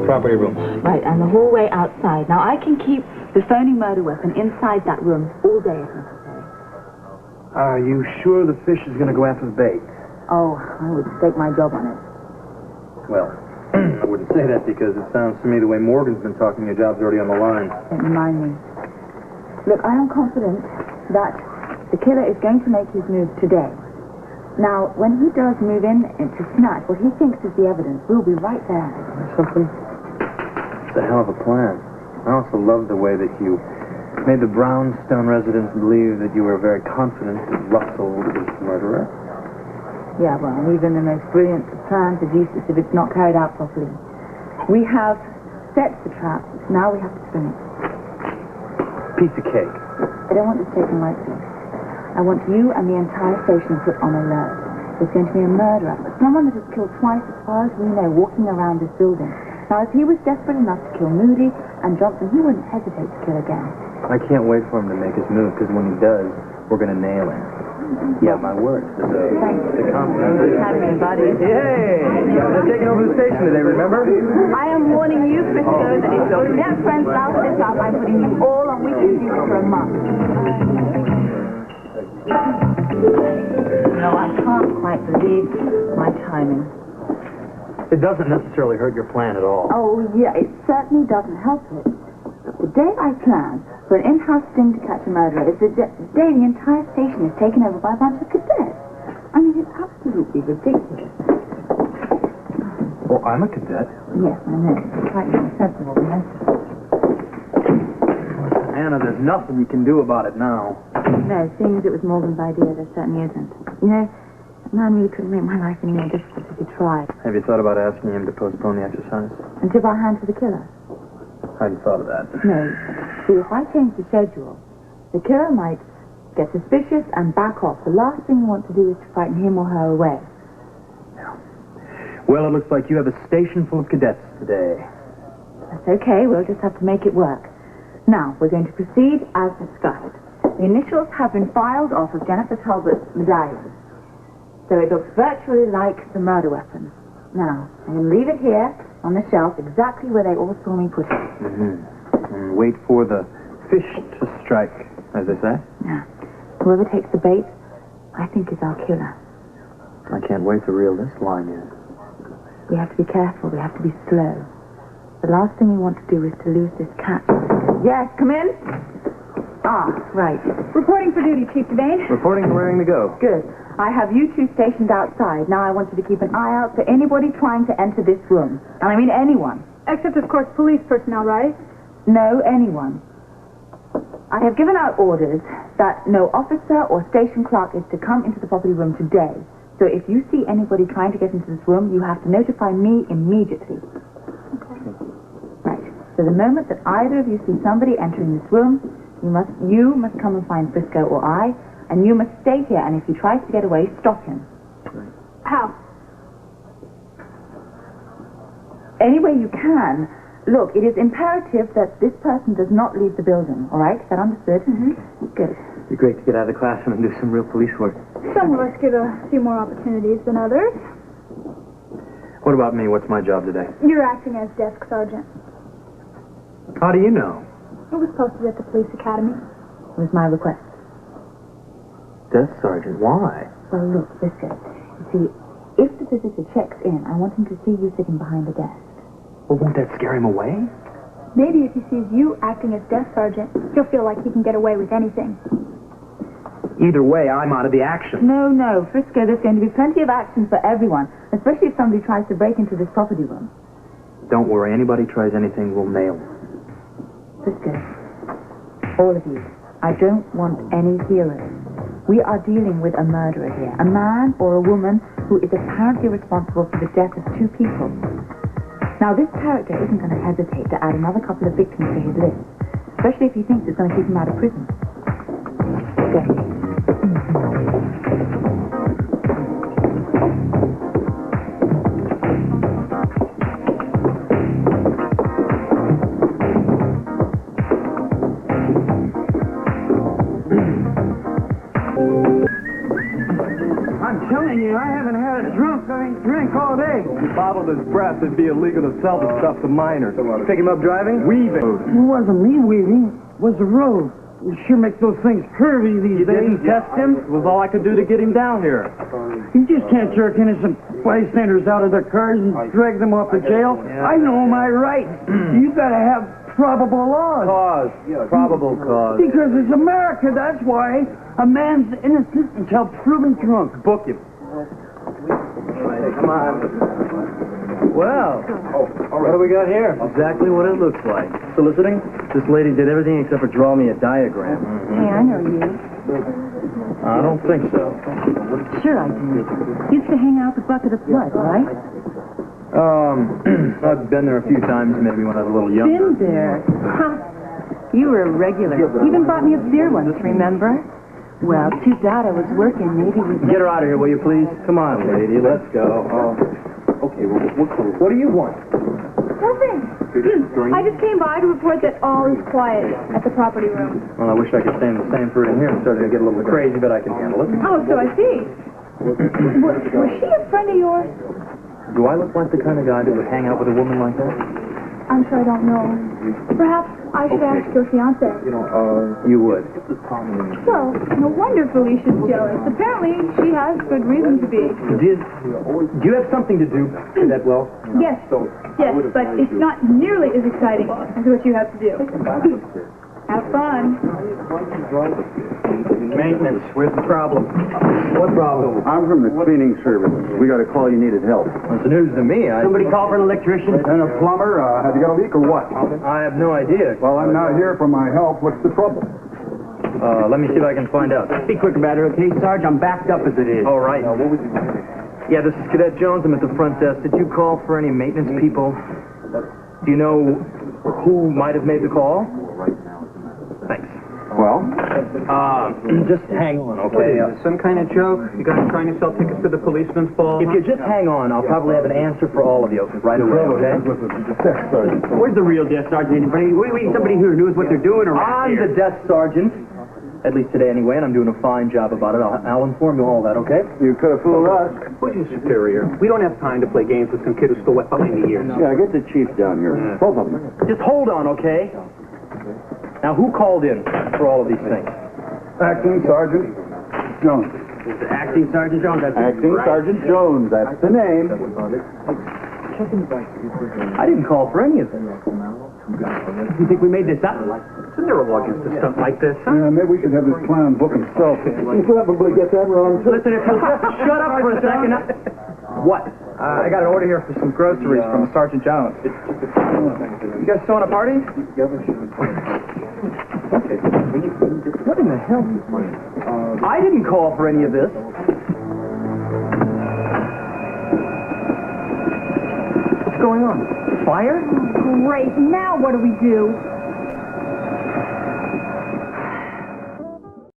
Property room. Right, and the hallway outside. Now, I can keep the phony murder weapon inside that room all day if necessary. Are you sure the fish is going to go after the bait? Oh, I would stake my job on it. Well, I wouldn't say that because it sounds to me the way Morgan's been talking, your job's already on the line. Don't remind me. Look, I am confident that the killer is going to make his move today. Now, when he does move in to snatch what he thinks is the evidence, we'll be right there. Something? It's a hell of a plan. I also love the way that you made the brownstone residents believe that you were very confident that Russell was the murderer. Yeah, well, even the most brilliant of plans is useless if it's not carried out properly. We have set the trap. Now we have to spin it. Piece of cake. I don't want this taken lightly. I want you and the entire station put on alert. There's going to be a murderer, someone that has killed twice as far as we know, walking around this building. Now, if he was desperate enough to kill Moody and Johnson, he wouldn't hesitate to kill again. I can't wait for him to make his move, because when he does, we're going to nail him. Yeah, my word. The confidence. Everybody. Yay! They're taking over the station today, remember? I am warning you, Frisco, that if your net friends laugh this out, I'm putting you all on weekend duty for a month. No, I can't quite believe my timing. It doesn't necessarily hurt your plan at all. Oh, yeah, it certainly doesn't help it. The day I planned for an in-house sting to catch a murderer is the day the entire station is taken over by a bunch of cadets. I mean, it's absolutely ridiculous. Well, I'm a cadet. Yes, I know. It's quite insensible, yes. Anna, there's nothing you can do about it now. No, seeing as it was Morgan's idea, there certainly isn't. You know, that man really couldn't make my life any more difficult if he tried. Have you thought about asking him to postpone the exercise? And tip our hand to the killer? I hadn't thought of that. No. See, if I change the schedule, the killer might get suspicious and back off. The last thing we want to do is to frighten him or her away. Yeah. Well, it looks like you have a station full of cadets today. That's okay. We'll just have to make it work. Now, we're going to proceed as discussed. The initials have been filed off of Jennifer Talbot's medallion. So it looks virtually like the murder weapon. Now, I'm going to leave it here on the shelf exactly where they all saw me put it. And wait for the fish to strike, as they say. Yeah. Whoever takes the bait, I think is our killer. I can't wait to reel this line in. We have to be careful. We have to be slow. The last thing we want to do is to lose this catch. Yes, come in. Ah, right. Reporting for duty, Chief Devane. Reporting and raring to go. Good. I have you two stationed outside. Now I want you to keep an eye out for anybody trying to enter this room. And I mean anyone. Except, of course, police personnel, right? No, anyone. I have given out orders that no officer or station clerk is to come into the property room today. So if you see anybody trying to get into this room, you have to notify me immediately. Okay. Right. So the moment that either of you see somebody entering this room, you must come and find Frisco or I, and you must stay here, and if he tries to get away, stop him. How? Any way you can. Look, it is imperative that this person does not leave the building, all right? Is that understood? Good. It'd be great to get out of the classroom and do some real police work. Some of us get a few more opportunities than others. What about me? What's my job today? You're acting as desk sergeant. How do you know? It was posted at the police academy. It was my request. Desk sergeant, why? Well, look, Frisco. You see, if the visitor checks in, I want him to see you sitting behind the desk. Well, won't that scare him away? Maybe if he sees you acting as desk sergeant, he'll feel like he can get away with anything. Either way, I'm out of the action. No, Frisco, there's going to be plenty of action for everyone, especially if somebody tries to break into this property room. Don't worry, anybody tries anything, we'll nail them. Frisco, all of you, I don't want any heroes. We are dealing with a murderer here, a man or a woman who is apparently responsible for the death of two people. Now, this character isn't going to hesitate to add another couple of victims to his list, especially if he thinks it's going to keep him out of prison. Go. I'm telling you, I haven't had a drink all day. bottled his breath, it'd be illegal to sell the stuff to minors. Pick him up driving? Weaving. It wasn't me weaving, it was the road. It sure makes those things curvy these You days. didn't test him? It was all I could do to get him down here. You just can't jerk innocent bystanders out of their cars and drag them off to jail. I know my rights. You gotta have probable laws. Cause. Probable cause. Because it's America, that's why. A man's innocent until proven drunk. Book him. Come on. Well, what do we got here? Exactly what it looks like. Soliciting? This lady did everything except for draw me a diagram. Hey, I know you. I don't think so. Sure I do. Used to hang out the bucket of blood, right? I've been there a few times, maybe when I was a little younger. Been there. Huh. You were a regular. Even bought me a beer once, remember? Well, too bad I was working. Maybe we... Get her out of here, will you, please? Come on, lady, let's go. Okay, well, what do you want? Nothing. I just came by to report that all is quiet at the property room. Well, I wish I could stay in the same fruit in here. I'm starting to get a little crazy, but I can handle it. Oh, so I see. Was she a friend of yours? Do I look like the kind of guy that would hang out with a woman like that? I'm sure I don't know. Perhaps I should ask your fiancé. You would. Well, no wonder Felicia's jealous. Apparently, she has good reason to be. Do you have something to do, Cadet Well? Yes, yes, but it's not nearly as exciting as what you have to do. Have fun. Maintenance. Where's the problem? What problem? I'm from the cleaning service. We got a call you needed help. It's news to me. Somebody call for an electrician? And a plumber? Have you got a leak or what? I have no idea. Well, I'm not here for my help. What's the trouble? Let me see if I can find out. Be quick about it, okay, Sarge? I'm backed up as it is. All right. Yeah, this is Cadet Jones. I'm at the front desk. Did you call for any maintenance people? Do you know who might have made the call? Thanks. Well? Just hang on, okay? Some kind of joke? You guys trying to sell tickets to the policeman's ball? If you just hang on, I'll probably have an answer for all of you right away, okay? Where's the real desk sergeant? Anybody? We need somebody who knows what they're doing around I'm here. the desk sergeant, at least today anyway, and I'm doing a fine job about it. I'll inform you all that, okay? You could have fooled us. Who's your superior? We don't have time to play games with some kid who stole what behind the ears. Yeah, get the chief down here. Both of them. Just hold on, okay? Now, who called in for all of these things? Acting Sergeant Jones. Acting Sergeant Jones. That's Acting Sergeant Jones. That's the name. I didn't call for any of them. You think we made this up? Isn't there a law against stuff like this, huh? Yeah, maybe we should have this clown book himself. You probably get that wrong, too. Listen, if you'll just shut up for a second. What? I got an order here for some groceries from Sergeant Jones. You guys throwing a party? What in the hell? I didn't call for any of this. What's going on? Fire? Great. Now what do we do?